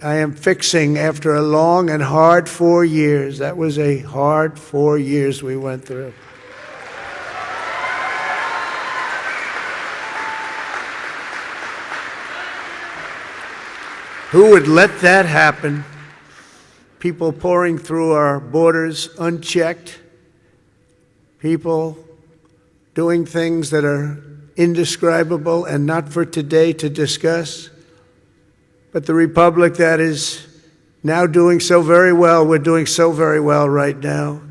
I am fixing after a long and hard 4 years. That was a hard 4 years we went through. Who would let that happen? People pouring through our borders unchecked. People doing things that are indescribable and not for today to discuss. But the republic that is now doing so very well, we're doing so very well right now,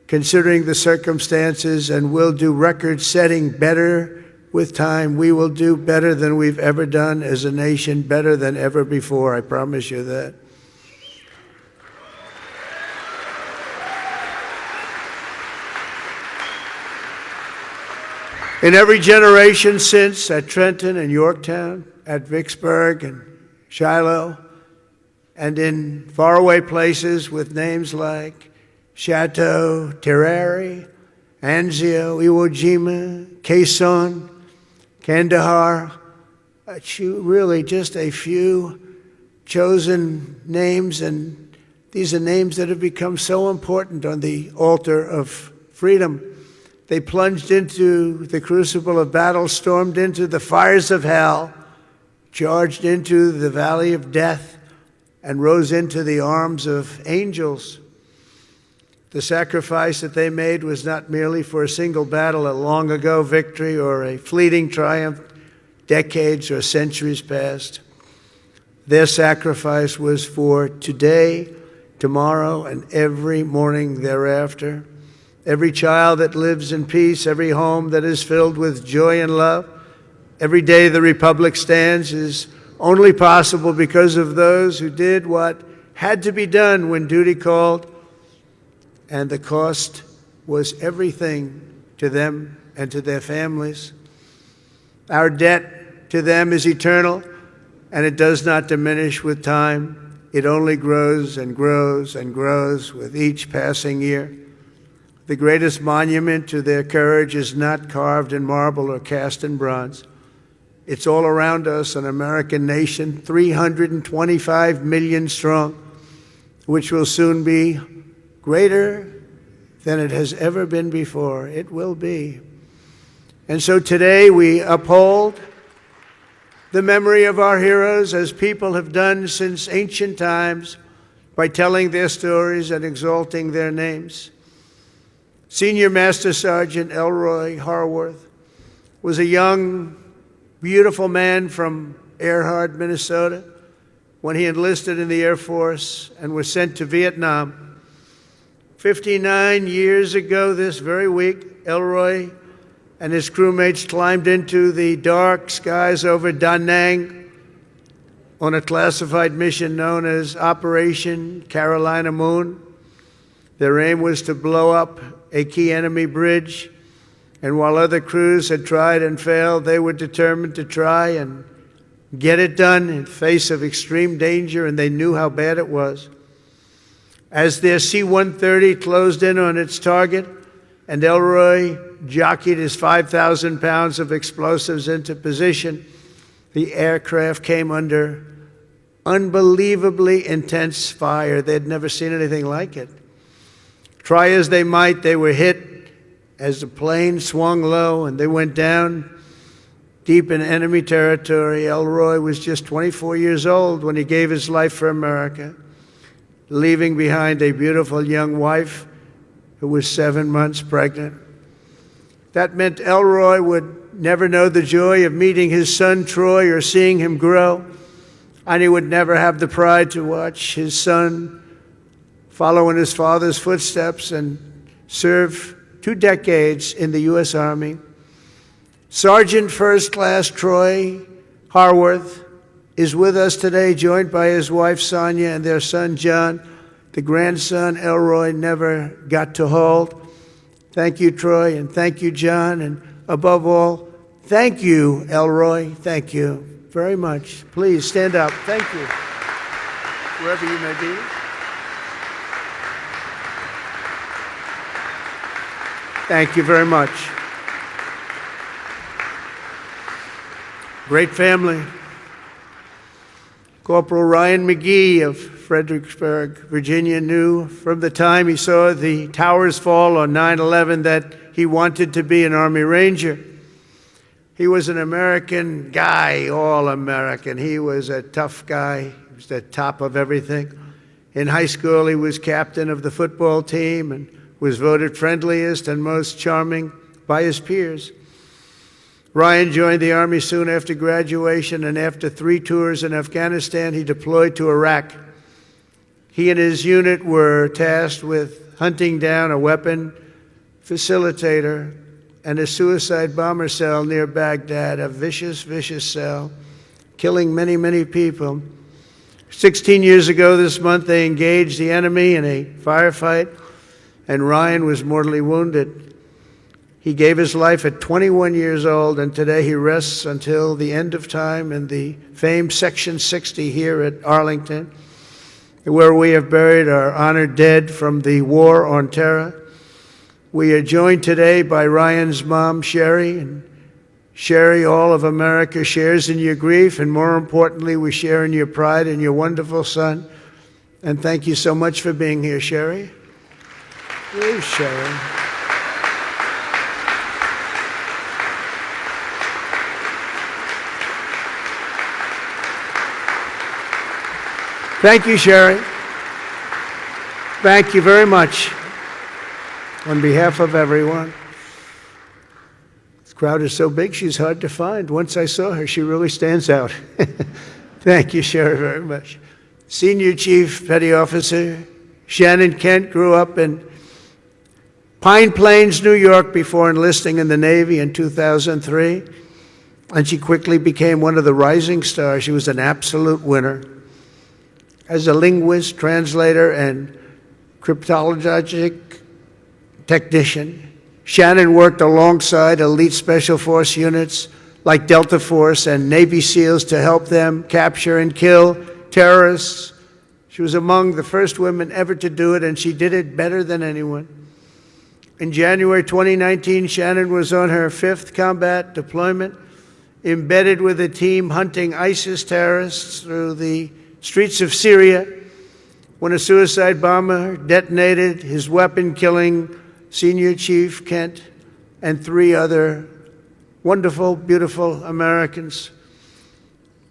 considering the circumstances, and will do record-setting better with time. We will do better than we've ever done as a nation, better than ever before, I promise you that. In every generation since, at Trenton and Yorktown, at Vicksburg and Shiloh, and in faraway places with names like Chateau, Terari, Anzio, Iwo Jima, Quezon, Kandahar, really just a few chosen names, and these are names that have become so important on the altar of freedom. They plunged into the crucible of battle, stormed into the fires of hell, charged into the valley of death, and rose into the arms of angels. The sacrifice that they made was not merely for a single battle, a long-ago victory, or a fleeting triumph, decades or centuries past. Their sacrifice was for today, tomorrow, and every morning thereafter. Every child that lives in peace, every home that is filled with joy and love, every day the Republic stands is only possible because of those who did what had to be done when duty called, and the cost was everything to them and to their families. Our debt to them is eternal, and it does not diminish with time. It only grows and grows and grows with each passing year. The greatest monument to their courage is not carved in marble or cast in bronze. It's all around us, an American nation, 325 million strong, which will soon be greater than it has ever been before. It will be. And so today we uphold the memory of our heroes, as people have done since ancient times, by telling their stories and exalting their names. Senior Master Sergeant Elroy Harworth was a young, beautiful man from Earhart, Minnesota, when he enlisted in the Air Force and was sent to Vietnam. 59 years ago this very week, Elroy and his crewmates climbed into the dark skies over Da Nang on a classified mission known as Operation Carolina Moon. Their aim was to blow up a key enemy bridge, and while other crews had tried and failed, they were determined to try and get it done in face of extreme danger, and they knew how bad it was. As their C-130 closed in on its target, and Elroy jockeyed his 5,000 pounds of explosives into position, the aircraft came under unbelievably intense fire. They'd never seen anything like it. Try as they might, they were hit as the plane swung low and they went down deep in enemy territory. Elroy was just 24 years old when he gave his life for America, leaving behind a beautiful young wife who was 7 months pregnant. That meant Elroy would never know the joy of meeting his son Troy or seeing him grow, and he would never have the pride to watch his son follow in his father's footsteps and serve 2 decades in the U.S. Army. Sergeant First Class Troy Harworth is with us today, joined by his wife Sonia and their son John, the grandson Elroy never got to hold. Thank you, Troy, and thank you, John, and above all, thank you, Elroy. Thank you very much. Please stand up. Thank you, wherever you may be. Thank you very much. Great family. Of Corporal Ryan McGee of Fredericksburg, Virginia, knew from the time he saw the towers fall on 9/11 that he wanted to be an Army Ranger. He was an American guy, all American. He was a tough guy. He was the top of everything. In high school, he was captain of the football team and was voted friendliest and most charming by his peers. Ryan joined the Army soon after graduation, and after 3 tours in Afghanistan, he deployed to Iraq. He and his unit were tasked with hunting down a weapon facilitator and a suicide bomber cell near Baghdad, a vicious, vicious cell, killing many, many people. 16 years ago this month, they engaged the enemy in a firefight, and Ryan was mortally wounded. He gave his life at 21 years old, and today he rests until the end of time in the famed Section 60 here at Arlington, where we have buried our honored dead from the War on Terror. We are joined today by Ryan's mom, Sherry, and Sherry, all of America shares in your grief, and more importantly, we share in your pride in your wonderful son. And thank you so much for being here, Sherry. Please, Sherry. Thank you, Sherry. Thank you very much. On behalf of everyone. This crowd is so big, she's hard to find. Once I saw her, she really stands out. Thank you, Sherry, very much. Senior Chief Petty Officer Shannon Kent grew up in Pine Plains, New York, before enlisting in the Navy in 2003, and she quickly became one of the rising stars. She was an absolute winner. As a linguist, translator, and cryptologic technician, Shannon worked alongside elite special force units like Delta Force and Navy SEALs to help them capture and kill terrorists. She was among the first women ever to do it, and she did it better than anyone. In January 2019, Shannon was on her 5th combat deployment, embedded with a team hunting ISIS terrorists through the streets of Syria, when a suicide bomber detonated his weapon, killing Senior Chief Kent and 3 other wonderful, beautiful Americans.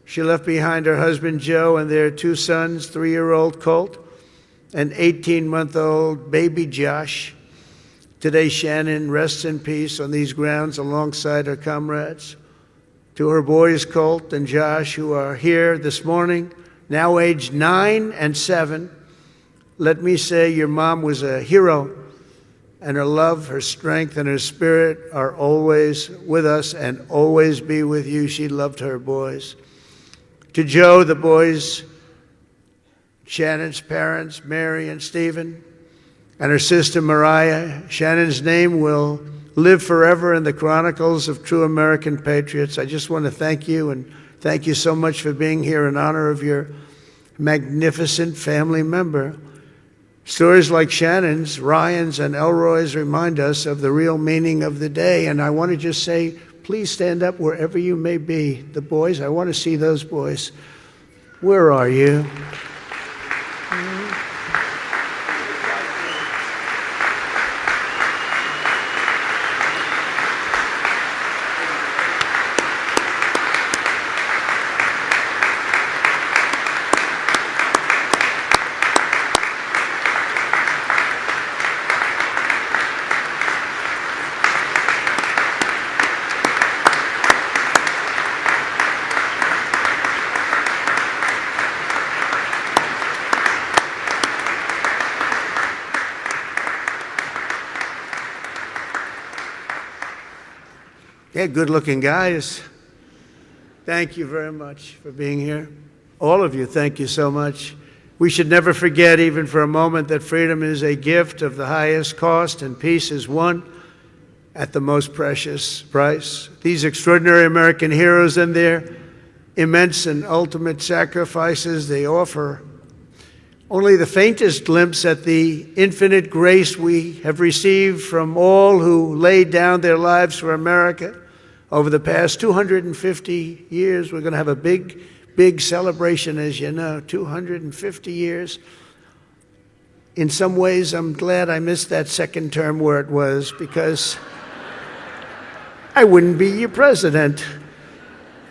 She left behind her husband, Joe, and their 2 sons, 3-year-old Colt and 18-month-old baby Josh. Today, Shannon rests in peace on these grounds alongside her comrades. To her boys, Colt and Josh, who are here this morning, now aged 9 and 7, let me say your mom was a hero, and her love, her strength, and her spirit are always with us and always be with you. She loved her boys. To Joe, the boys, Shannon's parents, Mary and Stephen, and her sister Mariah, Shannon's name will live forever in the chronicles of true American patriots. I just want to thank you, and thank you so much for being here in honor of your magnificent family member. Stories like Shannon's, Ryan's, and Elroy's remind us of the real meaning of the day. And I want to just say, please stand up wherever you may be. The boys, I want to see those boys. Where are you? Yeah, good-looking guys. Thank you very much for being here. All of you, thank you so much. We should never forget, even for a moment, that freedom is a gift of the highest cost and peace is won at the most precious price. These extraordinary American heroes and their immense and ultimate sacrifices, they offer only the faintest glimpse at the infinite grace we have received from all who laid down their lives for America. Over the past 250 years, we're going to have a big big celebration, as you know, 250 years. In some ways, I'm glad I missed that second term where it was, because I wouldn't be your president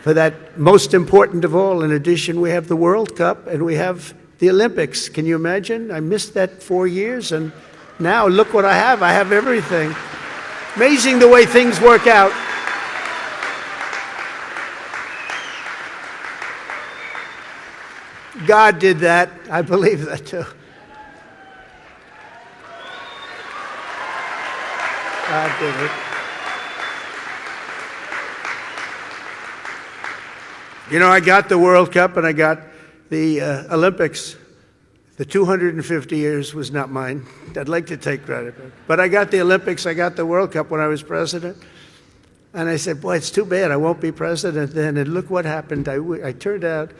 for that most important of all. In addition, we have the World Cup and we have the Olympics. Can you imagine? I missed that 4 years, and now look what I have. I have everything. Amazing the way things work out. God did that. I believe that too. God did it. You know, I got the World Cup and I got the Olympics. The 250 years was not mine. I'd like to take credit. But I got the Olympics, I got the World Cup when I was president. And I said, boy, it's too bad I won't be president then. And look what happened. I turned out,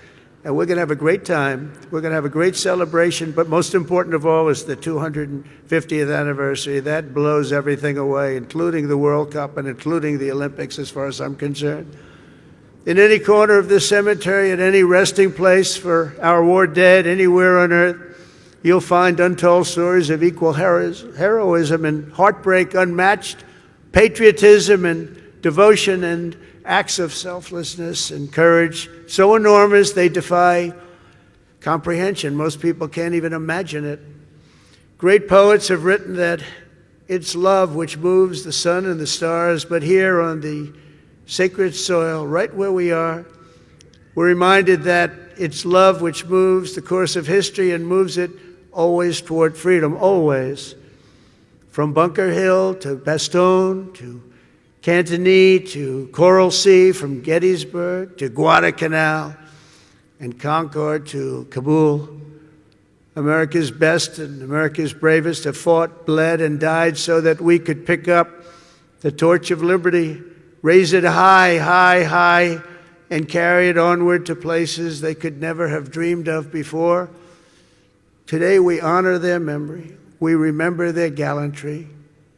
and we're going to have a great time. We're going to have a great celebration. But most important of all is the 250th anniversary. That blows everything away, including the World Cup and including the Olympics, as far as I'm concerned. In any corner of this cemetery, at any resting place for our war dead, anywhere on earth, you'll find untold stories of equal heroism and heartbreak unmatched, patriotism and devotion, and acts of selflessness and courage so enormous they defy comprehension. Most people can't even imagine it. Great poets have written that it's love which moves the sun and the stars, but here on the sacred soil, right where we are, we're reminded that it's love which moves the course of history and moves it always toward freedom, always. From Bunker Hill to Bastogne to Cantigny to Coral Sea, from Gettysburg to Guadalcanal and Concord to Kabul, America's best and America's bravest have fought, bled, and died so that we could pick up the torch of liberty, raise it high, high, high, and carry it onward to places they could never have dreamed of before. Today we honor their memory. We remember their gallantry.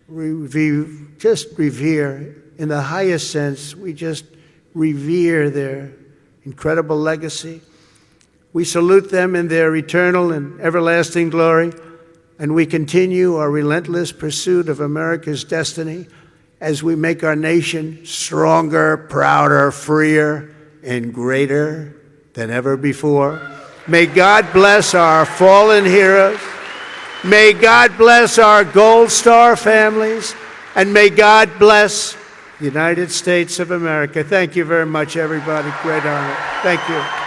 We just revere, in the highest sense, we just revere their incredible legacy. We salute them in their eternal and everlasting glory, and we continue our relentless pursuit of America's destiny as we make our nation stronger, prouder, freer, and greater than ever before. May God bless our fallen heroes. May God bless our Gold Star families. And may God bless the United States of America. Thank you very much, everybody. Great honor. Thank you.